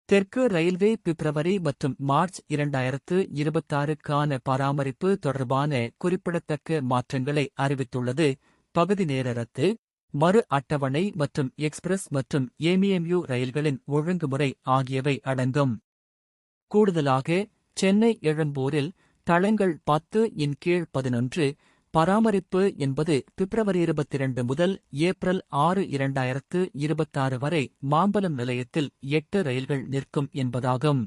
தெற்கு ரயில்வே பிப்ரவரி மற்றும் மார்ச் 2026க்கான பராமரிப்பு தொடர்பான குறிப்பிடத்தக்க மாற்றங்களை அறிவித்துள்ளது. பகுதி நேர ரத்து, மறு அட்டவணை மற்றும் எக்ஸ்பிரஸ் மற்றும் ஏமிஎம்யூ ரயில்களின் ஒழுங்குமுறை ஆகியவை அடங்கும். கூடுதலாக, சென்னை எழும்பூரில் தளங்கள் 10/11 பராமரிப்பு என்பது பிப்ரவரி 22 முதல் ஏப்ரல் 6, 2026 வரை மாம்பலம் நிலையத்தில் 8 ரயில்கள் நிற்கும் என்பதாகும்.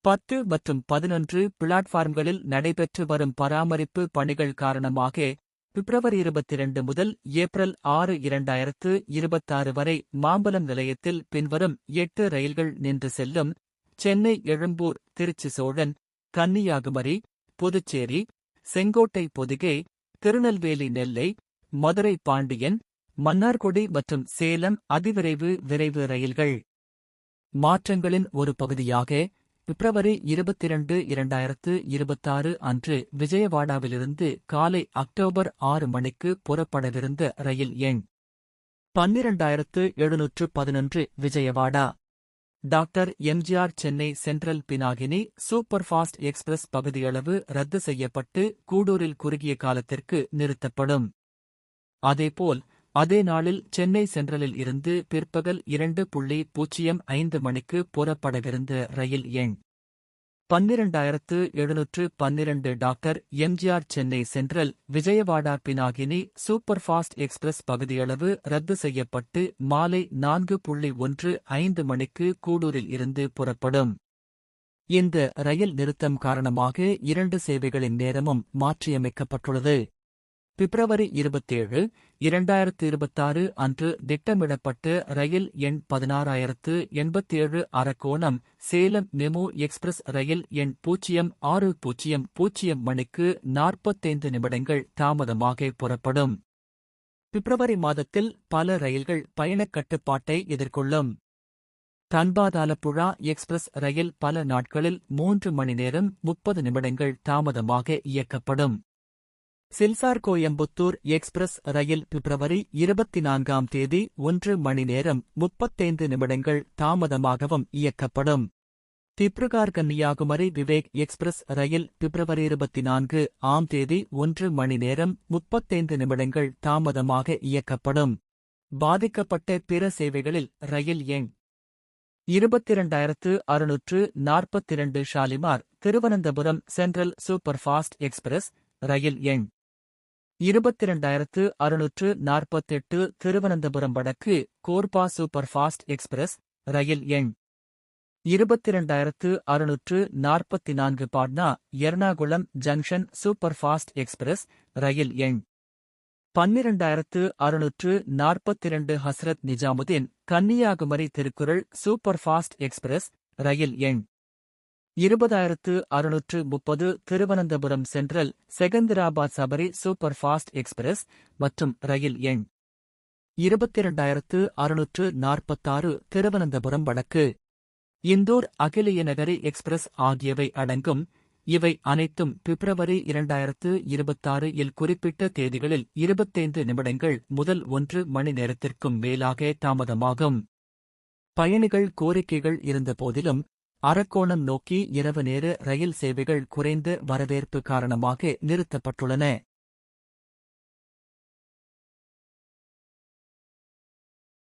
10 மற்றும் 11 பிளாட்பார்ம்களில் நடைபெற்று வரும் பராமரிப்பு பணிகள் காரணமாக பிப்ரவரி 22 முதல் ஏப்ரல் 6, 2026 வரை மாம்பலம் நிலையத்தில் பின்வரும் 8 ரயில்கள் நின்று செல்லும்: சென்னை எழும்பூர் திருச்சி சோழன், கன்னியாகுமரி புதுச்சேரி, செங்கோட்டை பொதிகை, திருநெல்வேலி நெல்லை, மதுரை பாண்டியன், மன்னார்குடி மற்றும் சேலம் அதிவிரைவு விரைவு ரயில்கள். மாற்றங்களின் ஒரு பகுதியாக பிப்ரவரி 22, 2026 அன்று விஜயவாடாவிலிருந்து காலை அக்டோபர் 6 மணிக்கு புறப்படவிருந்த ரயில் எண் 12711 Vijayawada doctor MGR Chennai central Pinakini superfast express பகுதியளவு ரத்து செய்யப்பட்டு கூடூரில் குறுகிய காலத்திற்கு நிறுத்தப்படும். அதேபோல் அதே நாளில் சென்னை சென்ட்ரலில் இருந்து பிற்பகல் 2:05 மணிக்கு புறப்படவிருந்த ரயில் எண் 12712 doctor MGR Chennai central Vijayawada Pinakini superfast express பகுதியளவு ரத்து செய்யப்பட்டு மாலை 4:15 மணிக்கு கூடூரில் இருந்து புறப்படும். இந்த ரயில் நிறுத்தம் காரணமாக 2 சேவைகளின் நேரமும் மாற்றியமைக்கப்பட்டுள்ளது. பிப்ரவரி 27, 2026 அன்று திட்டமிடப்பட்ட ரயில் எண் 16087 அரக்கோணம் சேலம் மெமு எக்ஸ்பிரஸ் ரயில் எண் 0600 மணிக்கு 45 நிமிடங்கள் தாமதமாக புறப்படும். பிப்ரவரி மாதத்தில் பல ரயில்கள் பயணக் கட்டுப்பாட்டை எதிர்கொள்ளும். தன்பாத்-ஆலப்புழா எக்ஸ்பிரஸ் ரயில் பல நாட்களில் 3 மணி நேரம் 30 நிமிடங்கள் தாமதமாக இயக்கப்படும். சில்சார்-கோயம்புத்தூர் எக்ஸ்பிரஸ் ரயில் பிப்ரவரி 24ஆம் தேதி 1 மணி நேரம் 35 நிமிடங்கள் தாமதமாகவும் இயக்கப்படும். திப்ருகார்-கன்னியாகுமரி விவேக் எக்ஸ்பிரஸ் ரயில் பிப்ரவரி 24ஆம் தேதி 1 மணி நேரம் 35 நிமிடங்கள் தாமதமாக இயக்கப்படும். பாதிக்கப்பட்ட பிற சேவைகளில் ரயில் எண் 22642 Shalimar Thiruvananthapuram central superfast express ரயில் எண் 22648 திருவனந்தபுரம் வடக்கு கோர்பா சூப்பர்ஃபாஸ்ட் எக்ஸ்பிரஸ் ரயில் எண் 22644 Patna Ernakulam junction superfast express ரயில் எண் 12642 ஹஸ்ரத் நிஜாமுதீன் கன்னியாகுமரி திருக்குறள் சூப்பர்ஃபாஸ்ட் எக்ஸ்பிரஸ் ரயில் எண் 20630 Thiruvananthapuram central Secunderabad Sabari superfast express மற்றும் ரயில் எண் 22646 திருவனந்தபுரம் வடக்கு இந்தூர் அகிலயநகரி எக்ஸ்பிரஸ் ஆகியவை அடங்கும். இவை அனைத்தும் பிப்ரவரி 2026 இல் குறிப்பிட்ட தேதிகளில் 25 நிமிடங்கள் முதல் 1 மணி நேரத்திற்கும் மேலாக தாமதமாகும். பயணிகள் கோரிக்கைகள் இருந்தபோதிலும் அரக்கோணம் நோக்கி இரவு நேர ரயில் சேவைகள் குறைந்த வரவேற்பு காரணமாக நிறுத்தப்பட்டுள்ளன.